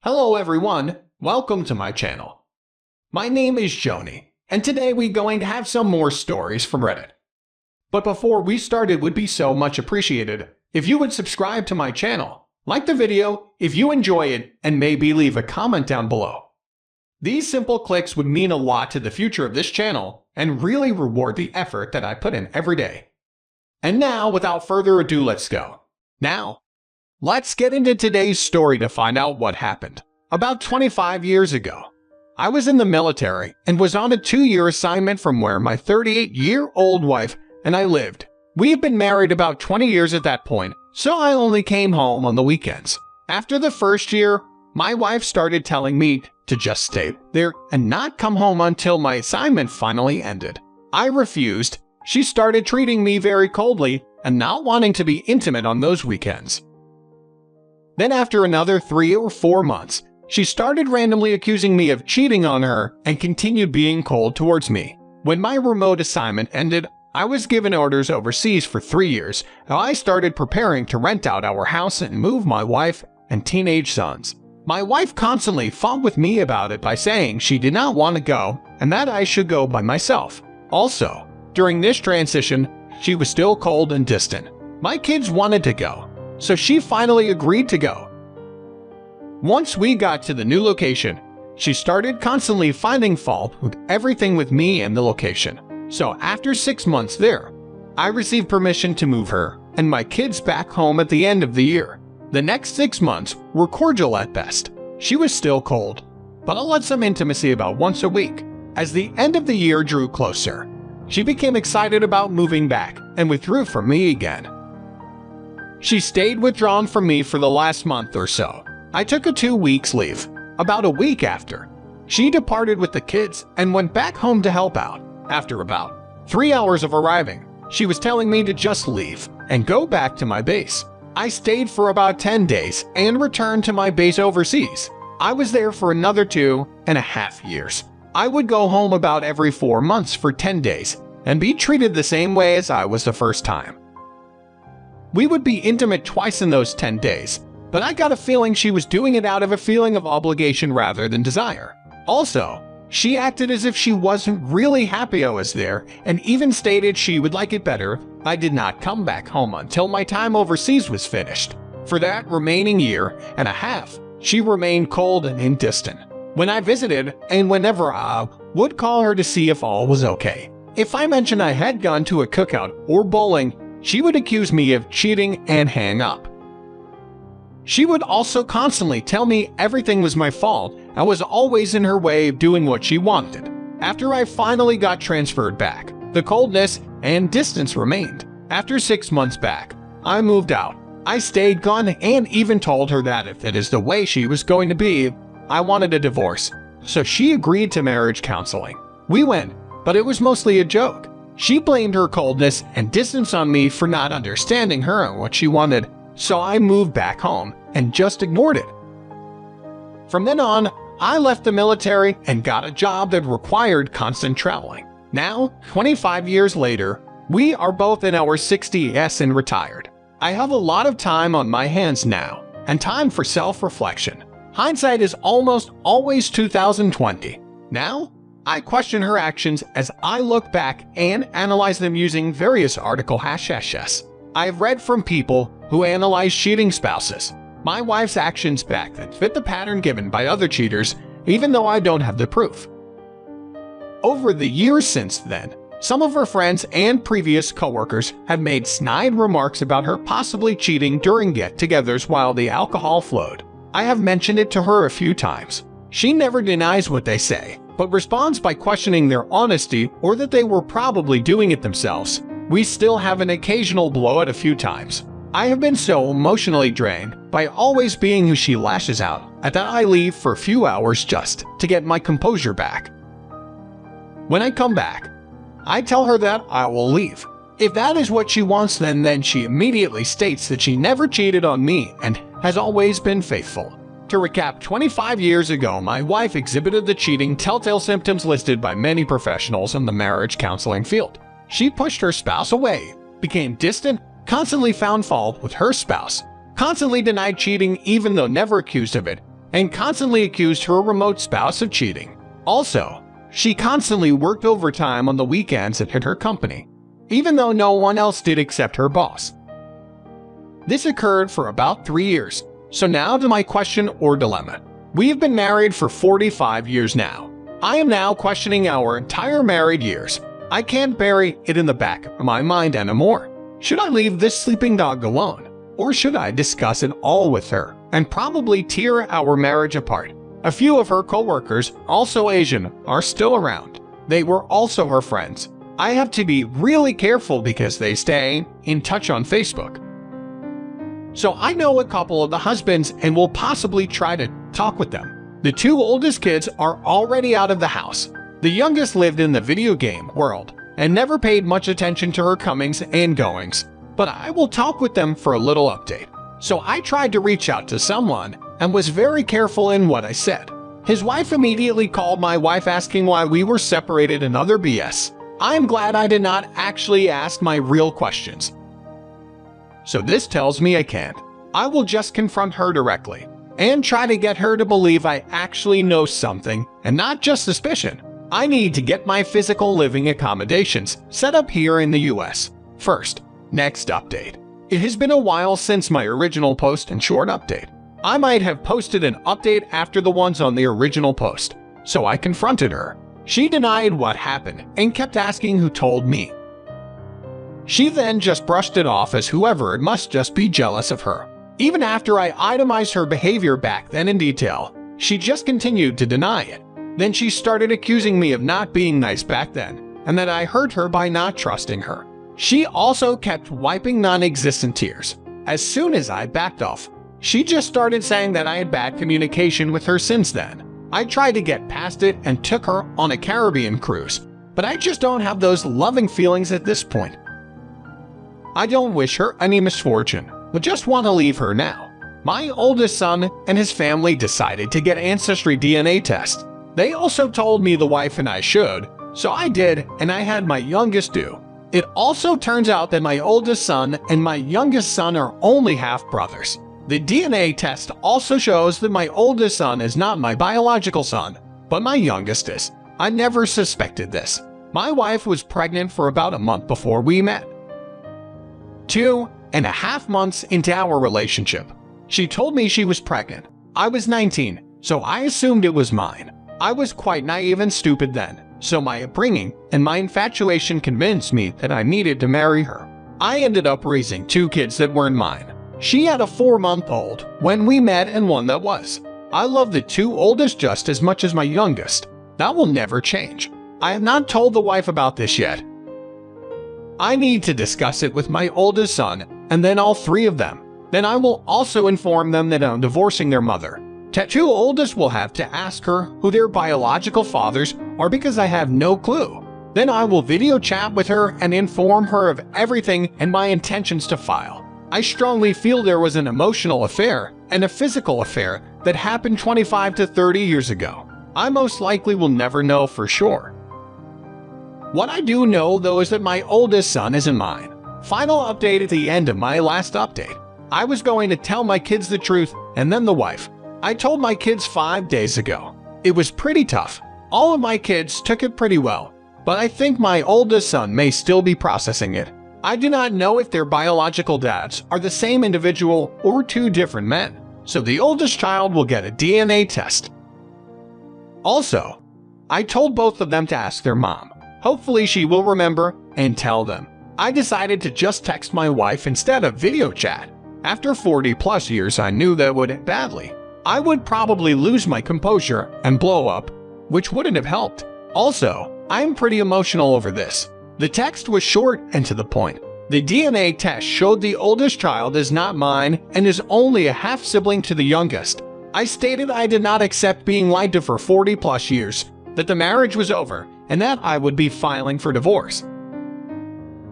Hello everyone, welcome to my channel. My name is Xony, and today we're going to have some more stories from Reddit. But before we start, it would be so much appreciated if you would subscribe to my channel, like the video if you enjoy it, and maybe leave a comment down below. These simple clicks would mean a lot to the future of this channel and really reward the effort that I put in every day. And now, without further ado, let's go. Now, let's get into today's story to find out what happened. About 25 years ago, I was in the military and was on a 2-year assignment from where my 38-year-old wife and I lived. We had been married about 20 years at that point, so I only came home on the weekends. After the first year, my wife started telling me to just stay there and not come home until my assignment finally ended. I refused. She started treating me very coldly and not wanting to be intimate on those weekends. Then after another 3 or 4 months, she started randomly accusing me of cheating on her and continued being cold towards me. When my remote assignment ended, I was given orders overseas for 3 years, and I started preparing to rent out our house and move my wife and teenage sons. My wife constantly fought with me about it by saying she did not want to go and that I should go by myself. Also, during this transition, she was still cold and distant. My kids wanted to go, so she finally agreed to go. Once we got to the new location, she started constantly finding fault with everything with me and the location. So after 6 months there, I received permission to move her and my kids back home at the end of the year. The next 6 months were cordial at best. She was still cold, but allowed some intimacy about once a week. As the end of the year drew closer, she became excited about moving back and withdrew from me again. She stayed withdrawn from me for the last month or so. I took a 2 weeks leave. About a week after, she departed with the kids and went back home to help out. After about 3 hours of arriving, she was telling me to just leave and go back to my base. I stayed for about 10 days and returned to my base overseas. I was there for another 2.5 years. I would go home about every 4 months for 10 days and be treated the same way as I was the first time. We would be intimate twice in those 10 days, but I got a feeling she was doing it out of a feeling of obligation rather than desire. Also, she acted as if she wasn't really happy I was there and even stated she would like it better if I did not come back home until my time overseas was finished. For that remaining 1.5 years, she remained cold and distant. When I visited and whenever I would call her to see if all was okay. If I mentioned I had gone to a cookout or bowling, she would accuse me of cheating and hang up. She would also constantly tell me everything was my fault. I was always in her way of doing what she wanted. After I finally got transferred back, the coldness and distance remained. After 6 months back, I moved out. I stayed gone and even told her that if it is the way she was going to be, I wanted a divorce. So she agreed to marriage counseling. We went, but it was mostly a joke. She blamed her coldness and distance on me for not understanding her and what she wanted, so I moved back home and just ignored it. From then on, I left the military and got a job that required constant traveling. Now, 25 years later, we are both in our 60s and retired. I have a lot of time on my hands now and time for self-reflection. Hindsight is almost always 2020. Now, I question her actions as I look back and analyze them using various article hashes. I have read from people who analyze cheating spouses, my wife's actions back that fit the pattern given by other cheaters, even though I don't have the proof. Over the years since then, some of her friends and previous coworkers have made snide remarks about her possibly cheating during get-togethers while the alcohol flowed. I have mentioned it to her a few times. She never denies what they say, but responds by questioning their honesty or that they were probably doing it themselves. We still have an occasional blowout a few times. I have been so emotionally drained by always being who she lashes out at that I leave for a few hours just to get my composure back. When I come back, I tell her that I will leave. If that is what she wants, then she immediately states that she never cheated on me and has always been faithful. To recap, 25 years ago, my wife exhibited the cheating telltale symptoms listed by many professionals in the marriage counseling field. She pushed her spouse away, became distant, constantly found fault with her spouse, constantly denied cheating even though never accused of it, and constantly accused her remote spouse of cheating. Also, she constantly worked overtime on the weekends at her company, even though no one else did except her boss. This occurred for about 3 years. So now to my question or dilemma. We have been married for 45 years now. I am now questioning our entire married years. I can't bury it in the back of my mind anymore. Should I leave this sleeping dog alone? Or should I discuss it all with her and probably tear our marriage apart? A few of her coworkers, also Asian, are still around. They were also her friends. I have to be really careful because they stay in touch on Facebook. So I know a couple of the husbands and will possibly try to talk with them. The 2 oldest kids are already out of the house. The youngest lived in the video game world and never paid much attention to her comings and goings, but I will talk with them for a little update. So I tried to reach out to someone and was very careful in what I said. His wife immediately called my wife asking why we were separated and other BS. I am glad I did not actually ask my real questions. So this tells me I can't. I will just confront her directly and try to get her to believe I actually know something and not just suspicion. I need to get my physical living accommodations set up here in the US. First, next update. It has been a while since my original post and short update. I might have posted an update after the ones on the original post, so I confronted her. She denied what happened and kept asking who told me. She then just brushed it off as whoever it must just be jealous of her. Even after I itemized her behavior back then in detail, she just continued to deny it. Then she started accusing me of not being nice back then, and that I hurt her by not trusting her. She also kept wiping non-existent tears. As soon as I backed off, she just started saying that I had bad communication with her since then. I tried to get past it and took her on a Caribbean cruise, but I just don't have those loving feelings at this point. I don't wish her any misfortune, but just want to leave her now. My oldest son and his family decided to get ancestry DNA tests. They also told me the wife and I should, so I did, and I had my youngest do. It also turns out that my oldest son and my youngest son are only half-brothers. The DNA test also shows that my oldest son is not my biological son, but my youngest is. I never suspected this. My wife was pregnant for about a month before we met. 2.5 months into our relationship, she told me she was pregnant. I was 19, so I assumed it was mine. I was quite naive and stupid then, so my upbringing and my infatuation convinced me that I needed to marry her. I ended up raising 2 kids that weren't mine. She had a 4-month-old when we met and one that was. I love the 2 oldest just as much as my youngest. That will never change. I have not told the wife about this yet. I need to discuss it with my oldest son and then all 3 of them. Then I will also inform them that I'm divorcing their mother. The 2 oldest will have to ask her who their biological fathers are because I have no clue. Then I will video chat with her and inform her of everything and my intentions to file. I strongly feel there was an emotional affair and a physical affair that happened 25 to 30 years ago. I most likely will never know for sure. What I do know though is that my oldest son isn't mine. Final update at the end of my last update. I was going to tell my kids the truth and then the wife. I told my kids 5 days ago. It was pretty tough. All of my kids took it pretty well, but I think my oldest son may still be processing it. I do not know if their biological dads are the same individual or 2 different men, so the oldest child will get a DNA test. Also, I told both of them to ask their mom. Hopefully she will remember and tell them. I decided to just text my wife instead of video chat. After 40 plus years, I knew that would end badly. I would probably lose my composure and blow up, which wouldn't have helped. Also, I am pretty emotional over this. The text was short and to the point. The DNA test showed the oldest child is not mine and is only a half-sibling to the youngest. I stated I did not accept being lied to for 40 plus years, that the marriage was over, and that I would be filing for divorce.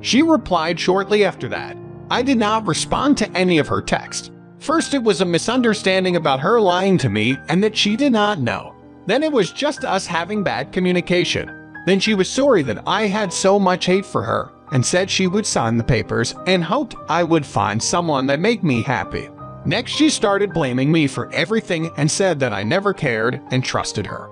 She replied shortly after that. I did not respond to any of her texts. First, it was a misunderstanding about her lying to me and that she did not know. Then it was just us having bad communication. Then she was sorry that I had so much hate for her and said she would sign the papers and hoped I would find someone that make me happy. Next, she started blaming me for everything and said that I never cared and trusted her.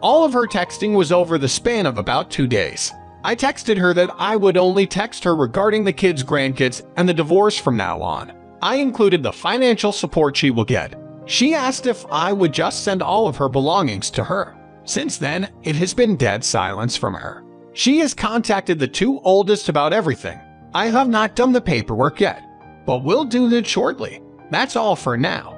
All of her texting was over the span of about 2 days. I texted her that I would only text her regarding the kids, grandkids, and the divorce from now on. I included the financial support she will get. She asked if I would just send all of her belongings to her. Since then, it has been dead silence from her. She has contacted the 2 oldest about everything. I have not done the paperwork yet, but will do that shortly. That's all for now.